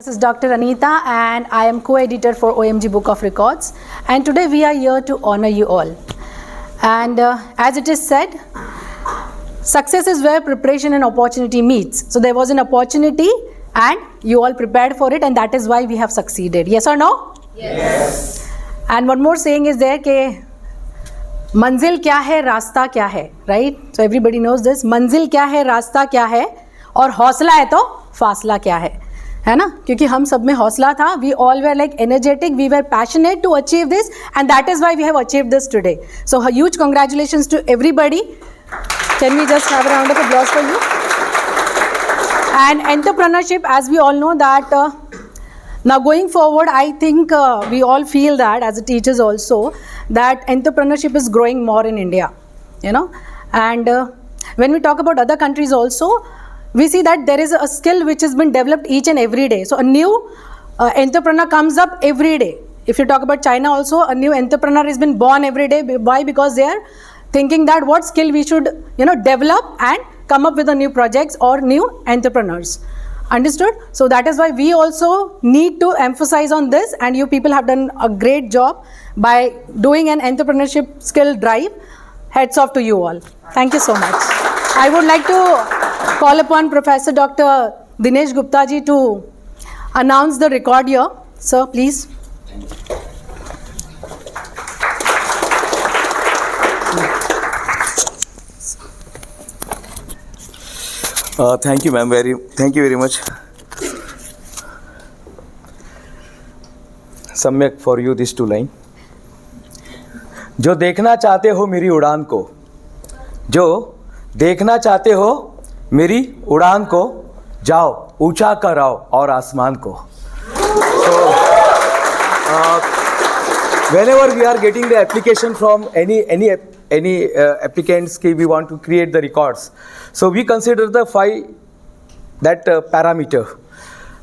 This is Dr. Anita and I am co-editor for OMG Book of Records, and today we are here to honor you all. And as it is said, success is where preparation and opportunity meets. So there was an opportunity and you all prepared for it, and that is why we have succeeded. Yes or no? Yes. And one more saying is there कि मंजिल क्या है रास्ता क्या है, right? So everybody knows this. मंजिल क्या है रास्ता क्या है और हौसला है तो फासला क्या है ना? क्योंकि हम सब में हौसला था. We all were like energetic, we were passionate to achieve this, and that is why we have achieved this today. So a huge congratulations to everybody. Can we just have a round of applause for you? And entrepreneurship, as we all know that now going forward, I think we all feel that as teachers also, that entrepreneurship is growing more in India, you know. And when we talk about other countries also, we see that there is a skill which has been developed each and every day. So a new entrepreneur comes up every day. If you talk about China also, a new entrepreneur has been born every day. Why? Because they are thinking that what skill we should, develop and come up with a new projects or new entrepreneurs. Understood? So that is why we also need to emphasize on this, and you people have done a great job by doing an entrepreneurship skill drive. Hats off to you all. Thank you so much. I would like to call upon Professor Dr. Dinesh Gupta ji to announce the record here. Sir, please. Thank you, ma'am. Thank you very much. सम्यक for you this two line. जो देखना चाहते हो मेरी उड़ान को, जो देखना चाहते हो मेरी उड़ान को, जाओ ऊंचा कराओ और आसमान को. So, whenever we are getting the application from any applicants, we want to create the records. So we consider the five parameter.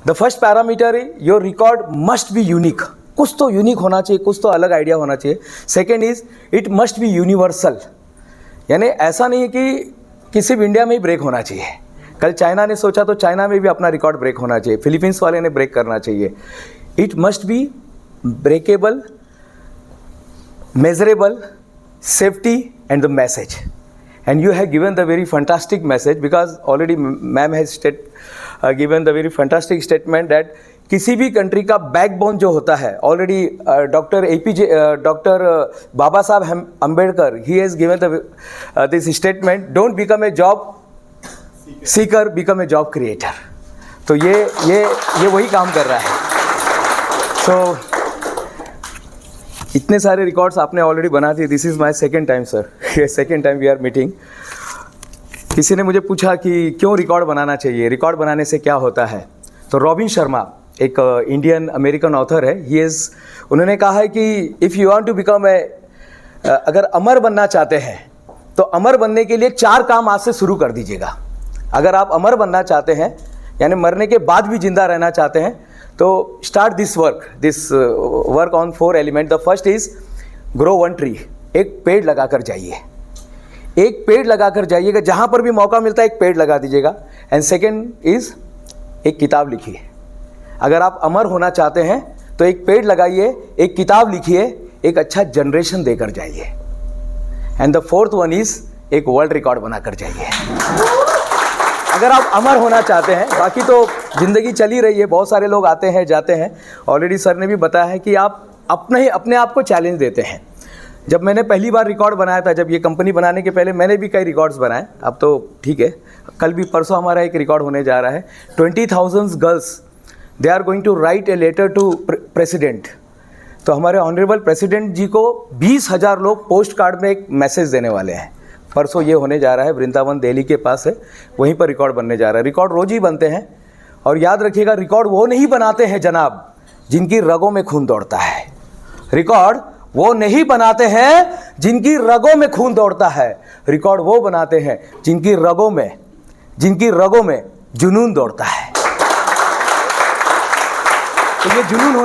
The first parameter is your record must be unique. कुछ तो unique होना चाहिए, कुछ तो अलग idea होना चाहिए. Second is it must be universal, यानी ऐसा नहीं है कि सिर्फ इंडिया में ही ब्रेक होना चाहिए. कल चाइना ने सोचा तो चाइना में भी अपना रिकॉर्ड ब्रेक होना चाहिए, फिलीपींस वाले ने ब्रेक करना चाहिए. It must be breakable, measurable, safety and the message. And you have given the very fantastic message, because already ma'am has given the very fantastic statement that किसी भी country का backbone जो होता है, already doctor Baba Saheb Ambedkar, he has given this statement, don't become a job seeker, become a job creator. तो ये वही काम कर रहा है. सो इतने सारे रिकॉर्ड्स आपने ऑलरेडी बना दिए. This is my second time sir, ये second time we are meeting. किसी ने मुझे पूछा कि क्यों रिकॉर्ड बनाना चाहिए, रिकॉर्ड बनाने से क्या होता है. तो रॉबिन शर्मा एक इंडियन अमेरिकन ऑथर है, उन्होंने कहा है कि if you want to become अगर अमर बनना चाहते हैं तो अमर बनने के लिए 4 काम आज से शुरू कर दीजिएगा. अगर आप अमर बनना चाहते हैं, यानी मरने के बाद भी जिंदा रहना चाहते हैं, तो start this work on 4 element. The first is grow 1 tree, एक पेड़ लगा कर जाइए. एक पेड़ लगा कर जाइएगा, जहाँ पर भी मौका मिलता है एक पेड़ लगा दीजिएगा. एंड सेकेंड इज एक किताब लिखिए. अगर आप अमर होना चाहते हैं तो एक पेड़ लगाइए, एक किताब लिखिए, एक अच्छा जनरेशन देकर जाइए. And the fourth one is एक वर्ल्ड रिकॉर्ड बना कर जाइए. अगर आप अमर होना चाहते हैं, बाकी तो ज़िंदगी चली रही है, बहुत सारे लोग आते हैं जाते हैं. ऑलरेडी सर ने भी बताया है कि आप अपने आप को चैलेंज देते हैं. जब मैंने पहली बार रिकॉर्ड बनाया था, जब ये कंपनी बनाने के पहले मैंने भी कई रिकॉर्ड्स बनाए. अब तो ठीक है, कल भी परसों हमारा एक रिकॉर्ड होने जा रहा है. 20,000 girls they are going to write a letter to president. तो हमारे ऑनरेबल प्रेसिडेंट जी को 20,000 लोग पोस्ट कार्ड में एक मैसेज देने वाले हैं. परसों ये होने जा रहा है, वृंदावन दिल्ली के पास है, वहीं पर रिकॉर्ड बनने जा रहा है. रिकॉर्ड रोज़ ही बनते हैं, और याद रखिएगा रिकॉर्ड वो नहीं बनाते हैं जनाब जिनकी रगों में खून दौड़ता है. रिकॉर्ड वो नहीं बनाते हैं जिनकी रगों में खून दौड़ता है. रिकॉर्ड वो बनाते हैं जिनकी रगों में जुनून दौड़ता है. तो ये जुनून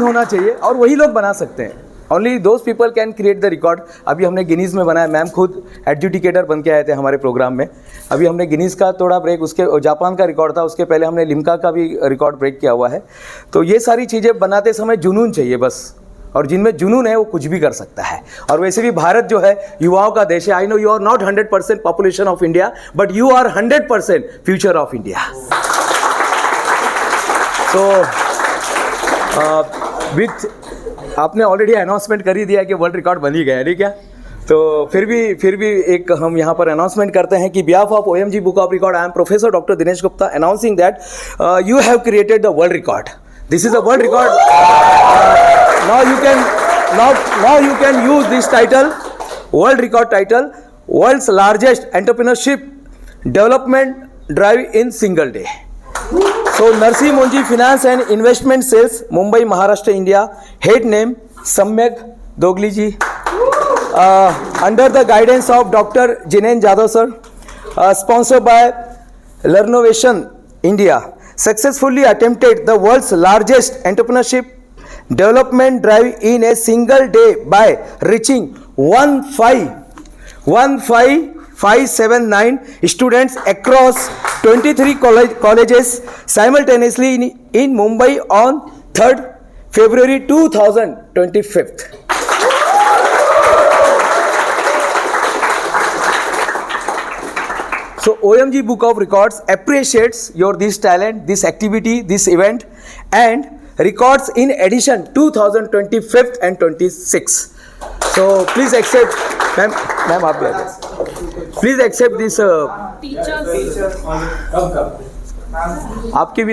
होना चाहिए, और वही लोग बना सकते हैं. Only those people can create the record. अभी हमने गिनीज़ में बनाया, मैम खुद एडजुडिकेटर बन के आए थे हमारे प्रोग्राम में। अभी हमने गिनीज़ का थोड़ा ब्रेक, उसके जापान का रिकॉर्ड था, उसके पहले हमने लिम्का का भी रिकॉर्ड ब्रेक किया हुआ है। तो ये सारी चीज़ें बनाते समय जुनून चाहिए बस, और जिनमें जुनून है वो कुछ भी कर सकता है। और वैसे भी भारत जो है युवाओं का देश है। I know you are not 100% population of India, but you are 100% future of India. So with आपने ऑलरेडी अनाउंसमेंट कर ही दिया कि वर्ल्ड रिकॉर्ड बन ही गया, नहीं क्या? तो फिर भी एक हम यहाँ पर अनाउंसमेंट करते हैं कि behalf of OMG book of record I am professor doctor Dinesh Gupta announcing that you have created the world record. This is a world record. Now you can use this title, world record title, world's largest entrepreneurship development drive in single day. So Narsi Monji Finance and Investment Sales, Mumbai, Maharashtra, India. Head name Samyak Dogli ji. Under the guidance of Dr. Jinesh Jadhav sir, sponsored by Learnovation India, successfully attempted the world's largest entrepreneurship development drive in a single day by reaching 15579 students across 23 colleges simultaneously in Mumbai on 3rd February 2025. So OMG Book of Records appreciates your this talent, this activity, this event, and records in edition 2025 and 26. So please accept, ma'am आप भी please accept this teachers आपके भी